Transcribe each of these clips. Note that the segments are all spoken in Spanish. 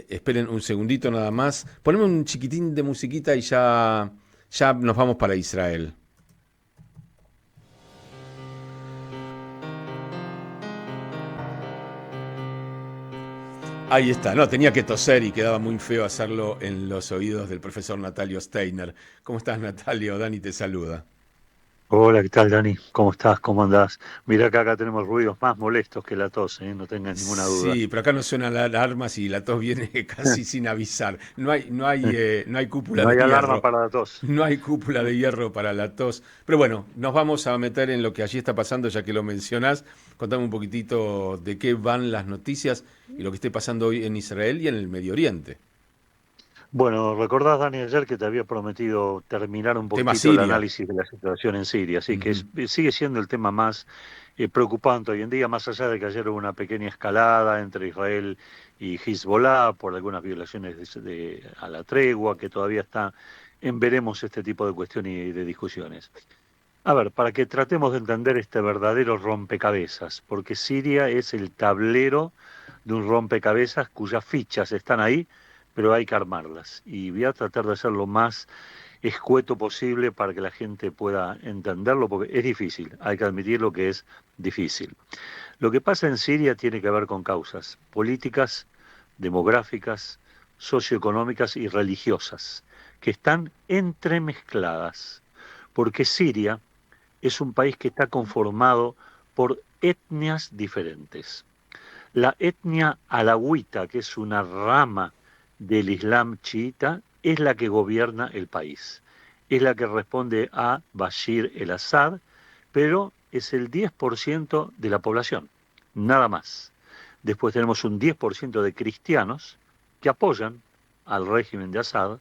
Esperen un segundito nada más. Poneme un chiquitín de musiquita y ya nos vamos para Israel. Ahí está, no, tenía que toser y quedaba muy feo hacerlo en los oídos del profesor Natalio Steiner. ¿Cómo estás, Natalio? Dani te saluda. Hola, ¿qué tal, Dani? ¿Cómo estás? ¿Cómo andás? Mira que acá tenemos ruidos más molestos que la tos, ¿eh? No tengas ninguna duda. Sí, pero acá no suenan alarmas y la tos viene casi sin avisar. No hay cúpula No de hay alarma hierro. para la tos. No hay cúpula de hierro para la tos. Pero bueno, nos vamos a meter en lo que allí está pasando, ya que lo mencionás. Contame un poquitito de qué van las noticias y lo que esté pasando hoy en Israel y en el Medio Oriente. Bueno, recordás, Dani, ayer que te había prometido terminar un Tema poquitito el Siria. análisis de la situación en Siria, así que Ujú. sigue siendo el tema más preocupante hoy en día, más allá de que ayer hubo una pequeña escalada entre Israel y Hezbollah por algunas violaciones a la tregua, que todavía está en veremos este tipo de cuestiones y de discusiones. A ver, para que tratemos de entender este verdadero rompecabezas, porque Siria es el tablero de un rompecabezas cuyas fichas están ahí, pero hay que armarlas. Y voy a tratar de hacer lo más escueto posible para que la gente pueda entenderlo, porque es difícil, hay que admitirlo que es difícil. Lo que pasa en Siria tiene que ver con causas políticas, demográficas, socioeconómicas y religiosas, que están entremezcladas, porque Siria es un país que está conformado por etnias diferentes. La etnia alawita, que es una rama del Islam chiita, es la que gobierna el país. Es la que responde a Bashir el-Assad, pero es el 10% de la población, nada más. Después tenemos un 10% de cristianos que apoyan al régimen de Assad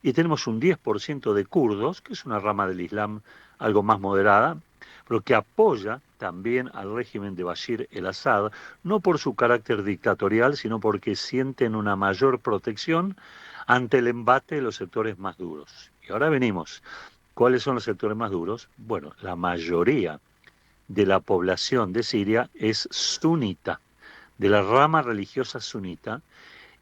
y tenemos un 10% de kurdos, que es una rama del Islam algo más moderada, pero que apoya también al régimen de Bashir el-Assad, no por su carácter dictatorial, sino porque sienten una mayor protección ante el embate de los sectores más duros. Y ahora venimos. ¿Cuáles son los sectores más duros? Bueno, la mayoría de la población de Siria es sunita, de la rama religiosa sunita,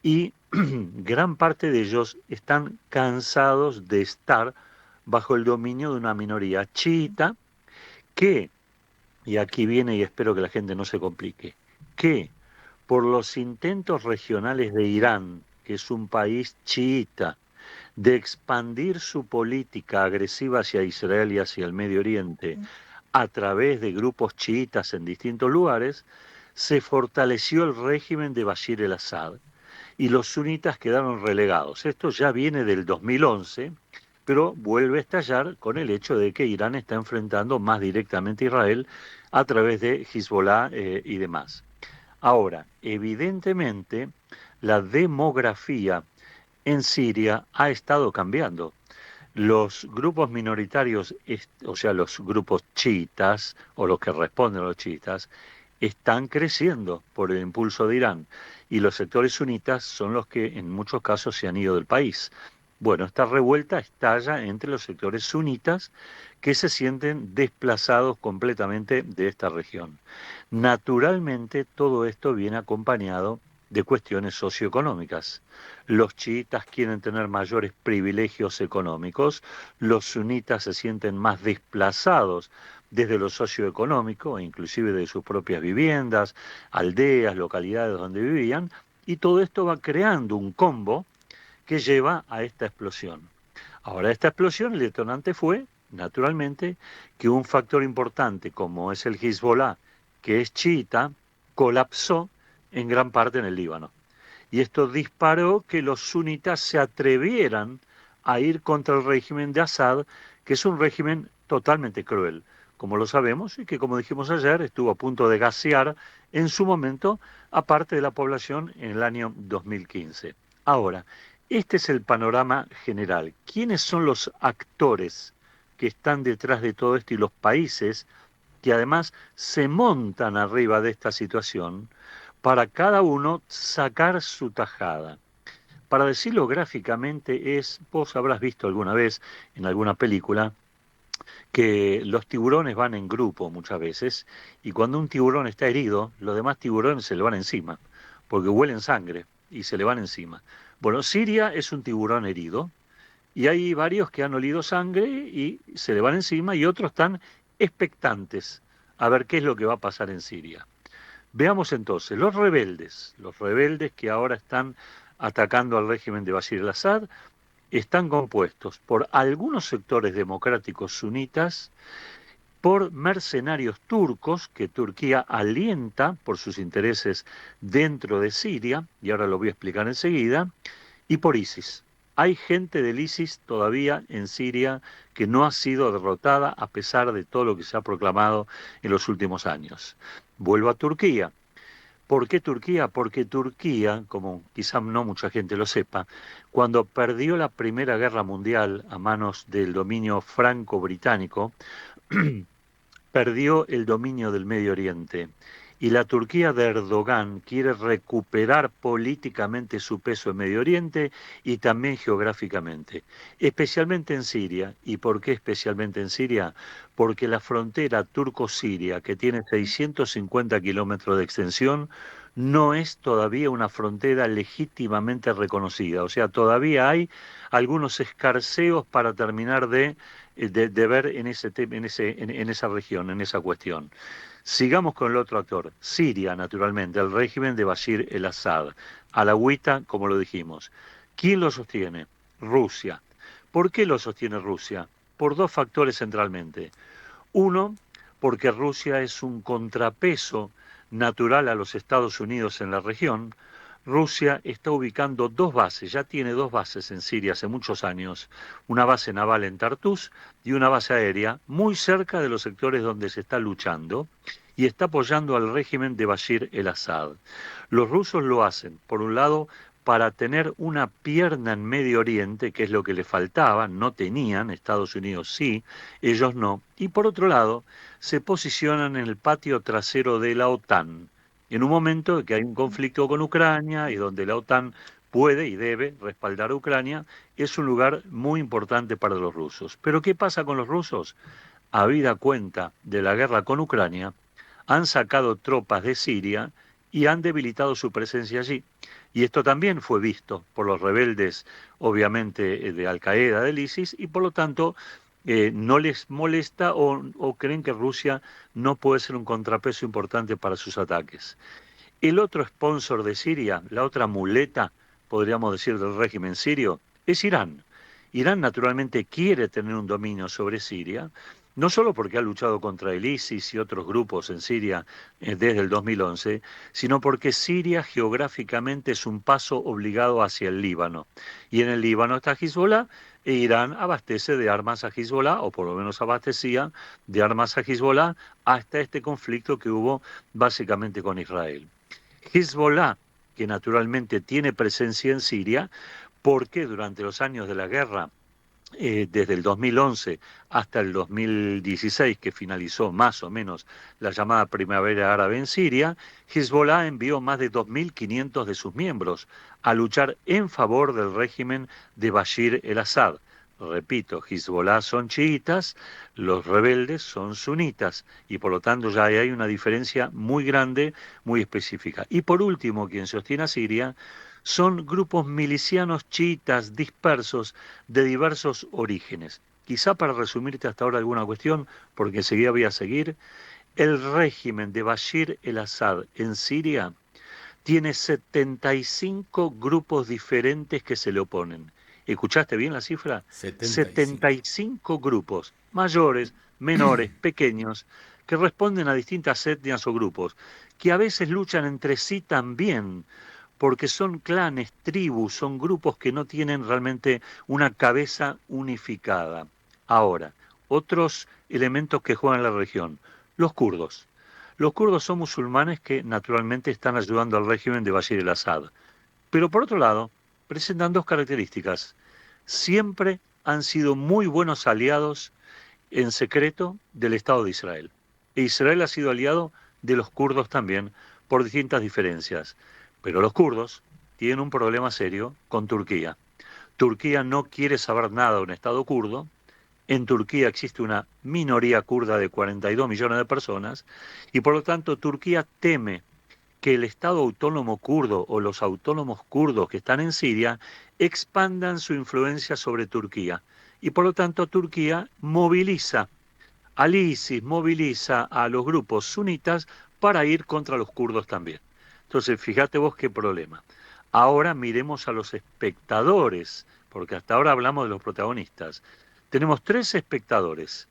y gran parte de ellos están cansados de estar bajo el dominio de una minoría chiita que, y aquí viene y espero que la gente no se complique, que por los intentos regionales de Irán, que es un país chiita, de expandir su política agresiva hacia Israel y hacia el Medio Oriente a través de grupos chiitas en distintos lugares, se fortaleció el régimen de Bashir el-Assad y los sunitas quedaron relegados. Esto ya viene del 2011, pero vuelve a estallar con el hecho de que Irán está enfrentando más directamente a Israel a través de Hezbollah y demás. Ahora, evidentemente, la demografía en Siria ha estado cambiando. Los grupos minoritarios, o sea, los grupos chiitas o los que responden a los chiitas, están creciendo por el impulso de Irán y los sectores sunitas son los que en muchos casos se han ido del país. Bueno, esta revuelta estalla entre los sectores sunitas que se sienten desplazados completamente de esta región. Naturalmente, todo esto viene acompañado de cuestiones socioeconómicas. Los chiitas quieren tener mayores privilegios económicos, los sunitas se sienten más desplazados desde lo socioeconómico, e inclusive de sus propias viviendas, aldeas, localidades donde vivían, y todo esto va creando un combo que lleva a esta explosión. Ahora, esta explosión, el detonante fue, naturalmente, que un factor importante como es el Hezbollah, que es chiita, colapsó en gran parte en el Líbano. Y esto disparó que los sunitas se atrevieran a ir contra el régimen de Assad, que es un régimen totalmente cruel, como lo sabemos, y que, como dijimos ayer, estuvo a punto de gasear en su momento a parte de la población en el año 2015. Ahora, este es el panorama general. ¿Quiénes son los actores que están detrás de todo esto y los países que además se montan arriba de esta situación para cada uno sacar su tajada? Para decirlo gráficamente es, vos habrás visto alguna vez en alguna película, que los tiburones van en grupo muchas veces y cuando un tiburón está herido, los demás tiburones se le van encima, porque huelen sangre y se le van encima. Bueno, Siria es un tiburón herido y hay varios que han olido sangre y se le van encima y otros están expectantes a ver qué es lo que va a pasar en Siria. Veamos entonces, los rebeldes que ahora están atacando al régimen de Bashir al-Assad, están compuestos por algunos sectores democráticos sunitas, por mercenarios turcos que Turquía alienta por sus intereses dentro de Siria, y ahora lo voy a explicar enseguida, y por ISIS. Hay gente del ISIS todavía en Siria que no ha sido derrotada a pesar de todo lo que se ha proclamado en los últimos años. Vuelvo a Turquía. ¿Por qué Turquía? Porque Turquía, como quizá no mucha gente lo sepa, cuando perdió la Primera Guerra Mundial a manos del dominio franco-británico, perdió el dominio del Medio Oriente. Y la Turquía de Erdogan quiere recuperar políticamente su peso en Medio Oriente y también geográficamente, especialmente en Siria. ¿Y por qué especialmente en Siria? Porque la frontera turco-siria, que tiene 650 kilómetros de extensión, no es todavía una frontera legítimamente reconocida. O sea, todavía hay algunos escarceos para terminar de ver en esa región, en esa cuestión. Sigamos con el otro actor, Siria, naturalmente, el régimen de Bashir el-Assad, alawita, como lo dijimos. ¿Quién lo sostiene? Rusia. ¿Por qué lo sostiene Rusia? Por dos factores centralmente. Uno, porque Rusia es un contrapeso natural a los Estados Unidos en la región. Rusia está ubicando dos bases, ya tiene dos bases en Siria hace muchos años, una base naval en Tartus y una base aérea muy cerca de los sectores donde se está luchando y está apoyando al régimen de Bashir el-Assad. Los rusos lo hacen, por un lado, para tener una pierna en Medio Oriente, que es lo que le faltaba, no tenían, Estados Unidos sí, ellos no, y por otro lado, se posicionan en el patio trasero de la OTAN, en un momento en que hay un conflicto con Ucrania y donde la OTAN puede y debe respaldar a Ucrania, es un lugar muy importante para los rusos. Pero ¿qué pasa con los rusos? Habida cuenta de la guerra con Ucrania, han sacado tropas de Siria y han debilitado su presencia allí. Y esto también fue visto por los rebeldes, obviamente, de Al-Qaeda, del ISIS, y por lo tanto no les molesta o creen que Rusia no puede ser un contrapeso importante para sus ataques. El otro sponsor de Siria, la otra muleta, podríamos decir, del régimen sirio, es Irán. Irán naturalmente quiere tener un dominio sobre Siria, no solo porque ha luchado contra el ISIS y otros grupos en Siria desde el 2011, sino porque Siria geográficamente es un paso obligado hacia el Líbano. Y en el Líbano está Hezbollah e Irán abastece de armas a Hezbollah, o por lo menos abastecía de armas a Hezbollah hasta este conflicto que hubo básicamente con Israel. Hezbollah, que naturalmente tiene presencia en Siria, porque durante los años de la guerra, desde el 2011 hasta el 2016, que finalizó más o menos la llamada Primavera Árabe en Siria, Hezbollah envió más de 2.500 de sus miembros a luchar en favor del régimen de Bashir el-Assad. Repito, Hezbollah son chiitas, los rebeldes son sunitas, y por lo tanto ya hay una diferencia muy grande, muy específica. Y por último, quien sostiene a Siria son grupos milicianos chiitas dispersos de diversos orígenes. Quizá para resumirte hasta ahora alguna cuestión, porque enseguida voy a seguir, el régimen de Bashir el-Assad en Siria tiene 75 grupos diferentes que se le oponen. ¿Escuchaste bien la cifra? 75. 75 grupos, mayores, menores, pequeños, que responden a distintas etnias o grupos, que a veces luchan entre sí también, porque son clanes, tribus, son grupos que no tienen realmente una cabeza unificada. Ahora, otros elementos que juegan en la región, los kurdos. Los kurdos son musulmanes que naturalmente están ayudando al régimen de Bashir el-Assad. Pero por otro lado, presentan dos características. Siempre han sido muy buenos aliados en secreto del Estado de Israel. E Israel ha sido aliado de los kurdos también por distintas diferencias. Pero los kurdos tienen un problema serio con Turquía. Turquía no quiere saber nada de un Estado kurdo En Turquía existe una minoría kurda de 42 millones de personas y por lo tanto Turquía teme que el Estado autónomo kurdo o los autónomos kurdos que están en Siria expandan su influencia sobre Turquía. Y por lo tanto Turquía moviliza al ISIS, moviliza a los grupos sunitas para ir contra los kurdos también. Entonces, fíjate vos qué problema. Ahora miremos a los espectadores, porque hasta ahora hablamos de los protagonistas. Tenemos tres espectadores.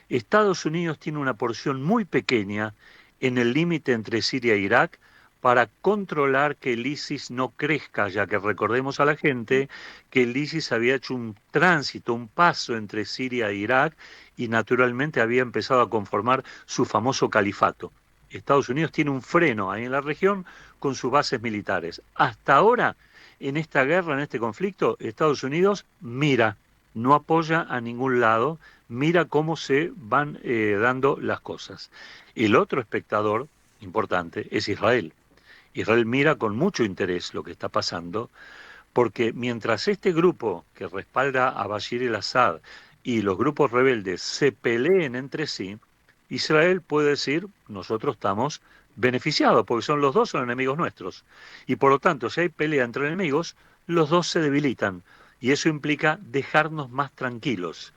Estados Unidos tiene una porción muy pequeña en el límite entre Siria e Irak para controlar que el ISIS no crezca, ya que recordemos a la gente que el ISIS había hecho un tránsito, un paso entre Siria e Irak y naturalmente había empezado a conformar su famoso califato. Estados Unidos tiene un freno ahí en la región con sus bases militares. Hasta ahora, en esta guerra, en este conflicto, Estados Unidos mira, no apoya a ningún lado, mira cómo se van dando las cosas. El otro espectador importante es Israel. Israel mira con mucho interés lo que está pasando, porque mientras este grupo que respalda a Bashir el-Assad y los grupos rebeldes se peleen entre sí, Israel puede decir, nosotros estamos beneficiados, porque son los dos son enemigos nuestros. Y por lo tanto, si hay pelea entre enemigos, los dos se debilitan. Y eso implica dejarnos más tranquilos.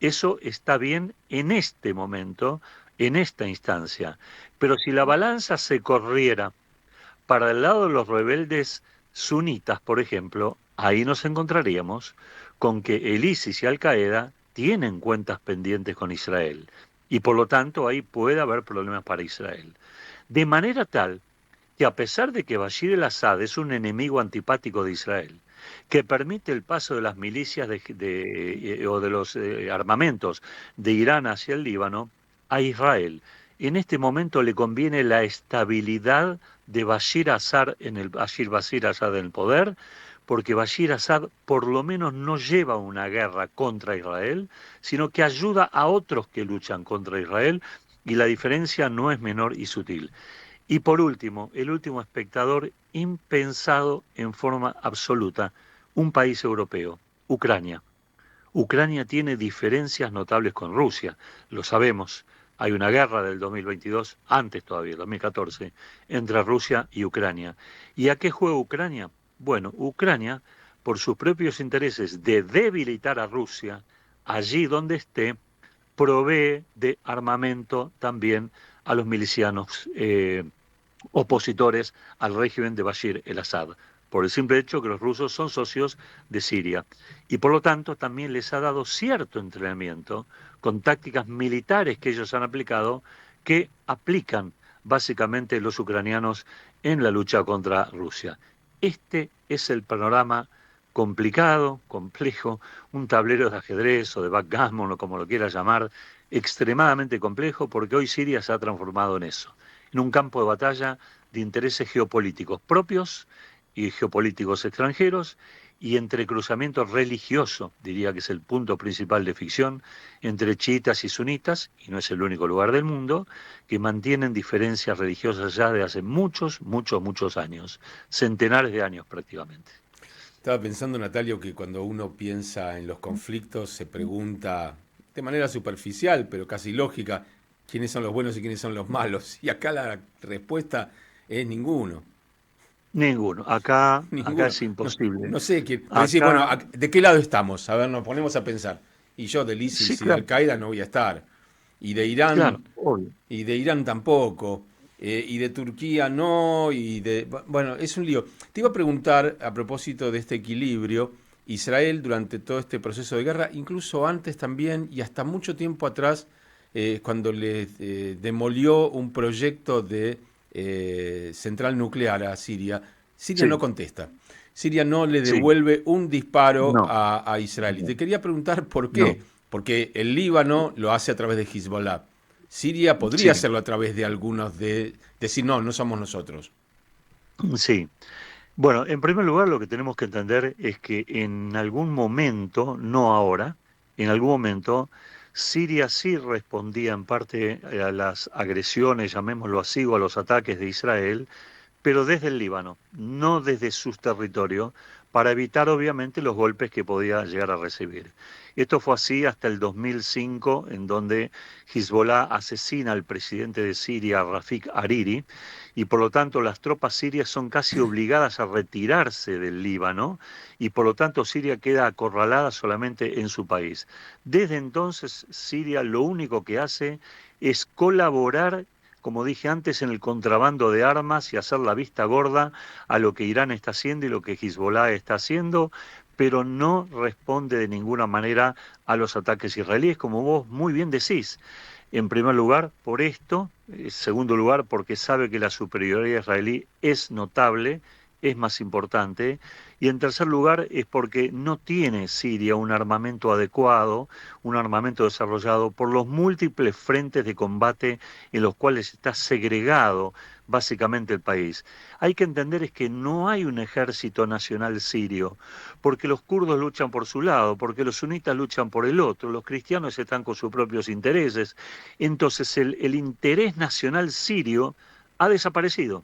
Eso está bien en este momento, en esta instancia. Pero si la balanza se corriera para el lado de los rebeldes sunitas, por ejemplo, ahí nos encontraríamos con que el ISIS y Al-Qaeda tienen cuentas pendientes con Israel y por lo tanto ahí puede haber problemas para Israel. De manera tal que a pesar de que Bashir el-Assad es un enemigo antipático de Israel, que permite el paso de las milicias o de los armamentos de Irán hacia el Líbano, a Israel en este momento le conviene la estabilidad de Bashir Assad en el poder, porque Bashir Assad por lo menos no lleva una guerra contra Israel, sino que ayuda a otros que luchan contra Israel, y la diferencia no es menor y sutil. Y por último, el último espectador impensado en forma absoluta, un país europeo, Ucrania. Ucrania tiene diferencias notables con Rusia, lo sabemos. Hay una guerra del 2022, antes todavía, 2014, entre Rusia y Ucrania. ¿Y a qué juega Ucrania? Bueno, Ucrania, por sus propios intereses de debilitar a Rusia, allí donde esté, provee de armamento también a los milicianos opositores al régimen de Bashir el-Assad, por el simple hecho que los rusos son socios de Siria. Y por lo tanto también les ha dado cierto entrenamiento con tácticas militares que ellos han aplicado, que aplican básicamente los ucranianos en la lucha contra Rusia. Este es el panorama complicado, complejo, un tablero de ajedrez o de backgammon o como lo quieras llamar, extremadamente complejo, porque hoy Siria se ha transformado en eso, en un campo de batalla de intereses geopolíticos propios y geopolíticos extranjeros, y entre cruzamiento religioso, diría que es el punto principal de ficción, entre chiitas y sunitas, y no es el único lugar del mundo, que mantienen diferencias religiosas ya de hace muchos, muchos, muchos años, centenares de años prácticamente. Estaba pensando, Natalio, que cuando uno piensa en los conflictos se pregunta de manera superficial, pero casi lógica, quiénes son los buenos y quiénes son los malos. Y acá la respuesta es ninguno. Ninguno, acá Ninguno. es No, imposible. no sé quién. Pero decís, bueno, Acá, ¿de qué lado estamos? A ver, nos ponemos a pensar. Y yo del sí, ISIS y de claro, Al-Qaeda no voy a estar. Y de claro, Irán, obvio. y de Irán tampoco. Y de Turquía no. Bueno, es un lío. Te iba a preguntar, a propósito de este equilibrio, Israel durante todo este proceso de guerra, incluso antes también, y hasta mucho tiempo atrás, cuando le demolió un proyecto de central nuclear a Siria, Siria no Sí, contesta. Siria no le sí, devuelve un disparo no, a Israel. Y no, te quería preguntar por no, qué. Porque el Líbano lo hace a través de Hezbollah. Siria podría sí, hacerlo a través de algunos de decir, no, no somos nosotros. sí. Bueno, en primer lugar, lo que tenemos que entender es que en algún momento, no ahora, en algún momento, Siria sí respondía en parte a las agresiones, llamémoslo así, o a los ataques de Israel, pero desde el Líbano, no desde sus territorios, para evitar obviamente los golpes que podía llegar a recibir. Esto fue así hasta el 2005, en donde Hezbollah asesina al presidente de Siria, Rafik Hariri, y por lo tanto las tropas sirias son casi obligadas a retirarse del Líbano, y por lo tanto Siria queda acorralada solamente en su país. Desde entonces Siria lo único que hace es colaborar, como dije antes, en el contrabando de armas y hacer la vista gorda a lo que Irán está haciendo y lo que Hezbollah está haciendo, pero no responde de ninguna manera a los ataques israelíes, como vos muy bien decís. En primer lugar, por esto; en segundo lugar, porque sabe que la superioridad israelí es notable, es más importante; y en tercer lugar, es porque no tiene Siria un armamento adecuado, un armamento desarrollado por los múltiples frentes de combate en los cuales está segregado básicamente el país. Hay que entender es que no hay un ejército nacional sirio, porque los kurdos luchan por su lado, porque los sunitas luchan por el otro, los cristianos están con sus propios intereses. Entonces el interés nacional sirio ha desaparecido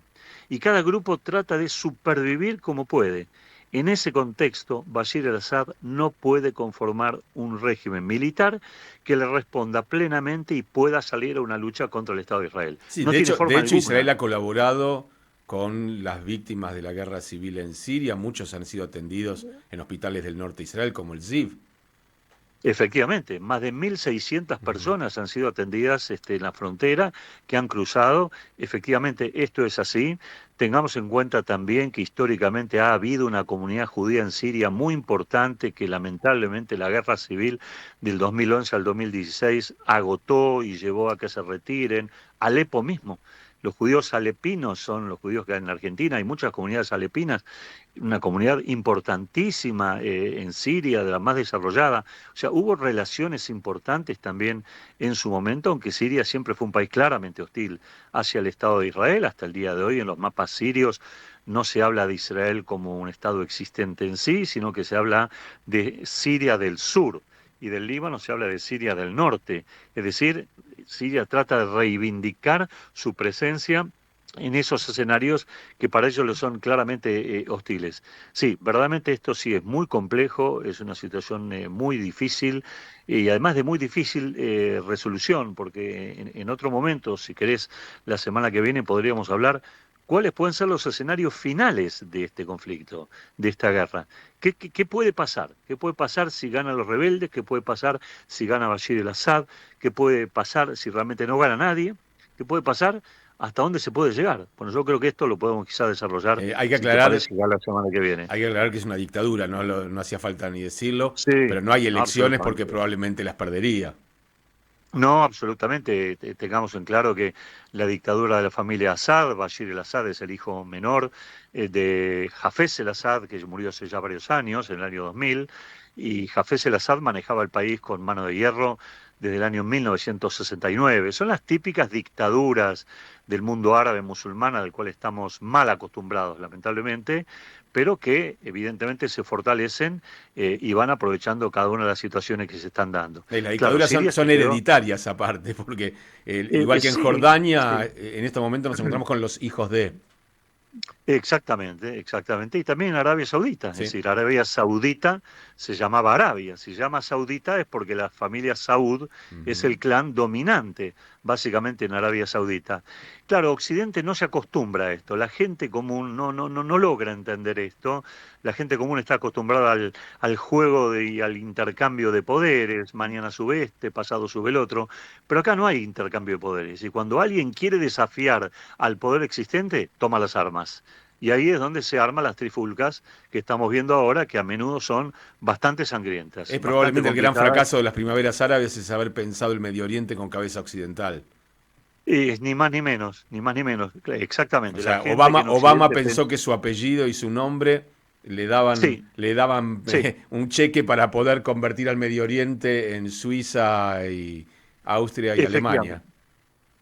y cada grupo trata de supervivir como puede. En ese contexto, Bashir al-Assad no puede conformar un régimen militar que le responda plenamente y pueda salir a una lucha contra el Estado de Israel. Sí, No tiene de forma hecho Israel alguna. ha colaborado con las víctimas de la guerra civil en Siria. Muchos han sido atendidos en hospitales del norte de Israel, como el Ziv. Efectivamente, más de 1.600 Ujú. personas han sido atendidas en la frontera, que han cruzado. Efectivamente, esto es así. Tengamos en cuenta también que históricamente ha habido una comunidad judía en Siria muy importante que lamentablemente la guerra civil del 2011 al 2016 agotó y llevó a que se retiren. Alepo mismo. Los judíos alepinos son los judíos que hay en Argentina, hay muchas comunidades alepinas, una comunidad importantísima en Siria, de la más desarrollada. O sea, hubo relaciones importantes también en su momento, aunque Siria siempre fue un país claramente hostil hacia el Estado de Israel. Hasta el día de hoy en los mapas sirios no se habla de Israel como un Estado existente en sí, sino que se habla de Siria del sur, y del Líbano se habla de Siria del norte. Es decir, Siria trata de reivindicar su presencia en esos escenarios que para ellos lo son claramente hostiles. Sí, verdaderamente esto sí es muy complejo, es una situación muy difícil, y además de muy difícil resolución, porque en otro momento, si querés, la semana que viene podríamos hablar cuáles pueden ser los escenarios finales de este conflicto, de esta guerra. ¿Qué puede pasar? ¿Qué puede pasar si ganan los rebeldes? ¿Qué puede pasar si gana Bashir el-Assad? ¿Qué puede pasar si realmente no gana nadie? ¿Qué puede pasar? ¿Hasta dónde se puede llegar? Bueno, yo creo que esto lo podemos quizás desarrollar, Hay que si te aclarar, parece, ya la semana que viene. hay que aclarar que es una dictadura, no hacía falta ni decirlo, Sí, pero no hay no, elecciones porque absolutamente. probablemente las perdería. No, absolutamente. Tengamos en claro que la dictadura de la familia Assad, Bashir el-Assad es el hijo menor de Hafez el-Assad, que murió hace ya varios años, en el año 2000, y Hafez el-Assad manejaba el país con mano de hierro desde el año 1969. Son las típicas dictaduras del mundo árabe musulmán, al cual estamos mal acostumbrados, lamentablemente, pero que evidentemente se fortalecen y van aprovechando cada una de las situaciones que se están dando. Las Claro, dictaduras Siria se son quedó. hereditarias aparte, porque igual que en Sí, Jordania, sí, en este momento nos encontramos con los hijos de... exactamente, exactamente. Y también en Arabia Saudita, es Sí. decir, Arabia Saudita se llamaba Arabia. Si se llama Saudita es porque la familia Saud es Ujú. el clan dominante, básicamente en Arabia Saudita. Claro, Occidente no se acostumbra a esto. La gente común no logra entender esto. La gente común está acostumbrada al juego y al intercambio de poderes. Mañana sube este, pasado sube el otro. Pero acá no hay intercambio de poderes. Y cuando alguien quiere desafiar al poder existente, toma las armas. Y ahí es donde se arman las trifulcas que estamos viendo ahora, que a menudo son bastante sangrientas, Es bastante probablemente el gran complicadas. fracaso de las primaveras árabes es haber pensado el Medio Oriente con cabeza occidental. Y ni más ni menos, ni más ni menos. O Exactamente, la sea, gente que en Obama Occidente... pensó que su apellido y su nombre Sí, le daban sí, un cheque para poder convertir al Medio Oriente en Suiza y Austria y Alemania. efectivamente.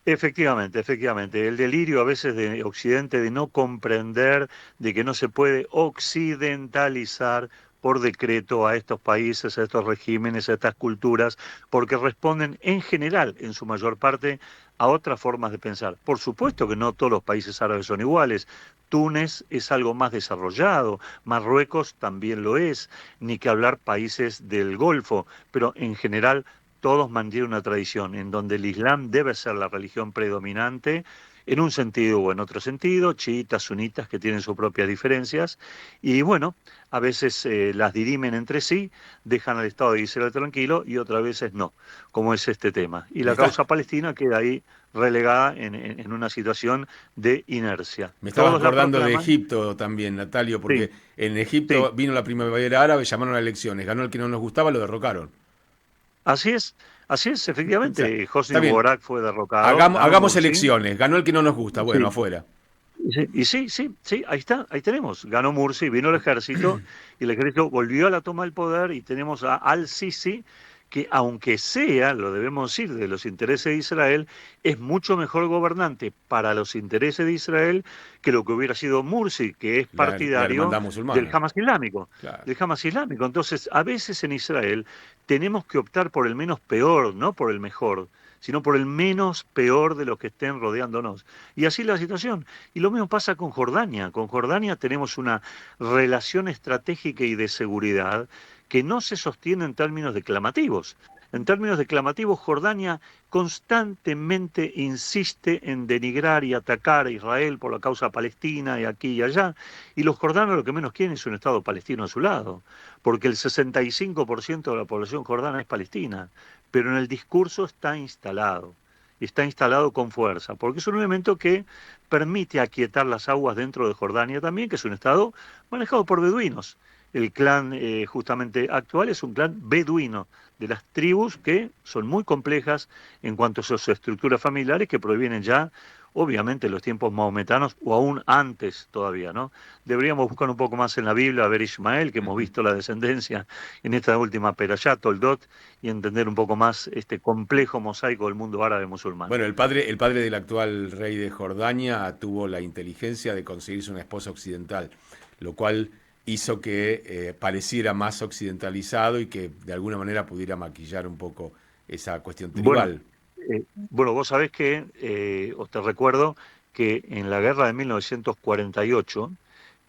Efectivamente, efectivamente. El delirio a veces de Occidente de no comprender de que no se puede occidentalizar por decreto a estos países, a estos regímenes, a estas culturas, porque responden en general, en su mayor parte, a otras formas de pensar. Por supuesto que no todos los países árabes son iguales. Túnez es algo más desarrollado, Marruecos también lo es, ni que hablar países del Golfo, pero en general todos mantienen una tradición en donde el Islam debe ser la religión predominante, en un sentido o en otro sentido, chiitas, sunitas que tienen sus propias diferencias, y bueno, a veces las dirimen entre sí, dejan al Estado de Israel tranquilo y otras veces no, como es este tema. Y Me la está, causa palestina queda ahí relegada en una situación de inercia. me estabas Todos la acordando de proclaman, Egipto también, Natalio, sí, porque en sí, Egipto vino la primavera árabe, llamaron a elecciones, ganó el que no nos gustaba, lo derrocaron. así es, así es, O sea, efectivamente, Hosni está bien, Mubarak fue derrocado, ganó hagamos Mursi, elecciones, ganó el que no nos gusta, bueno, sí. afuera. Y sí, sí, sí, ahí está, ahí tenemos. Ganó Mursi, vino el ejército y el ejército volvió a la toma del poder y tenemos a Al-Sisi, que aunque sea, lo debemos decir, de los intereses de Israel, es mucho mejor gobernante para los intereses de Israel que lo que hubiera sido Mursi, que es La partidario hermandad del musulmana, Hamas islámico, claro. del Hamas islámico. Entonces, a veces en Israel tenemos que optar por el menos peor, no por el mejor, sino por el menos peor de los que estén rodeándonos. Y así la situación. Y lo mismo pasa con Jordania. Con Jordania tenemos una relación estratégica y de seguridad que no se sostiene en términos declamativos. En términos declamativos, Jordania constantemente insiste en denigrar y atacar a Israel por la causa palestina y aquí y allá. Y los jordanos lo que menos quieren es un Estado palestino a su lado, porque el 65% de la población jordana es palestina, pero en el discurso está instalado. Y está instalado con fuerza, porque es un elemento que permite aquietar las aguas dentro de Jordania también, que es un estado manejado por beduinos. El clan justamente actual es un clan beduino, de las tribus que son muy complejas en cuanto a sus estructuras familiares que provienen ya, obviamente, de los tiempos mahometanos o aún antes todavía, ¿no? Deberíamos buscar un poco más en la Biblia, a ver Ismael, que hemos visto la descendencia en esta última Perashá, Toldot, y entender un poco más este complejo mosaico del mundo árabe musulmán. Bueno, el padre del actual rey de Jordania tuvo la inteligencia de conseguirse una esposa occidental, lo cual hizo que pareciera más occidentalizado y que de alguna manera pudiera maquillar un poco esa cuestión Bueno, tribal. bueno, vos sabés que, os te recuerdo que en la guerra de 1948,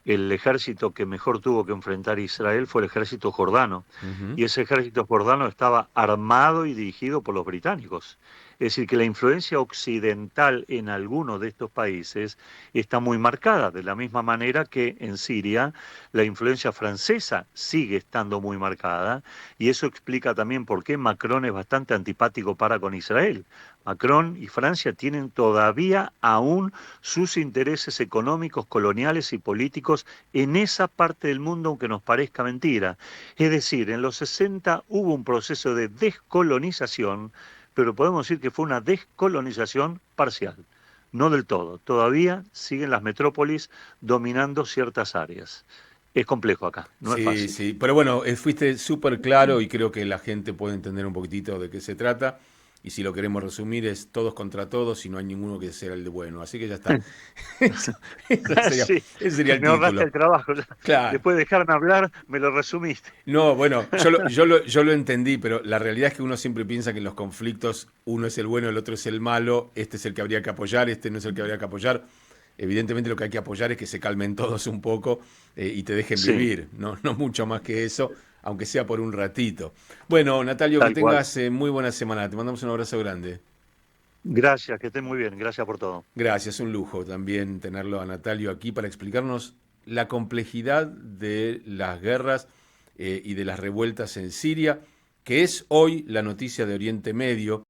el ejército que mejor tuvo que enfrentar a Israel fue el ejército jordano. Ujú. Y ese ejército jordano estaba armado y dirigido por los británicos. Es decir, que la influencia occidental en algunos de estos países está muy marcada, de la misma manera que en Siria la influencia francesa sigue estando muy marcada, y eso explica también por qué Macron es bastante antipático para con Israel. Macron y Francia tienen todavía aún sus intereses económicos, coloniales y políticos en esa parte del mundo, aunque nos parezca mentira. Es decir, en los 60 hubo un proceso de descolonización, pero podemos decir que fue una descolonización parcial, no del todo. Todavía siguen las metrópolis dominando ciertas áreas. Es complejo acá, no es Sí, fácil. sí, pero bueno, fuiste súper claro y creo que la gente puede entender un poquitito de qué se trata. Y si lo queremos resumir es todos contra todos y no hay ninguno que sea el de bueno. Así que ya está. Eso, Sí, ese sería el me ahorraste título. el trabajo. Claro. Después de dejarme hablar, me lo resumiste. No, bueno, yo lo entendí, pero la realidad es que uno siempre piensa que en los conflictos uno es el bueno, el otro es el malo, este es el que habría que apoyar, este no es el que habría que apoyar. Evidentemente lo que hay que apoyar es que se calmen todos un poco y te dejen Sí, vivir, no, no mucho más que eso, aunque sea por un ratito. Bueno, Natalio, que tal cual. tengas muy buena semana, te mandamos un abrazo grande. Gracias, que estén muy bien. Gracias por todo. Gracias, un lujo también tenerlo a Natalio aquí para explicarnos la complejidad de las guerras y de las revueltas en Siria, que es hoy la noticia de Oriente Medio.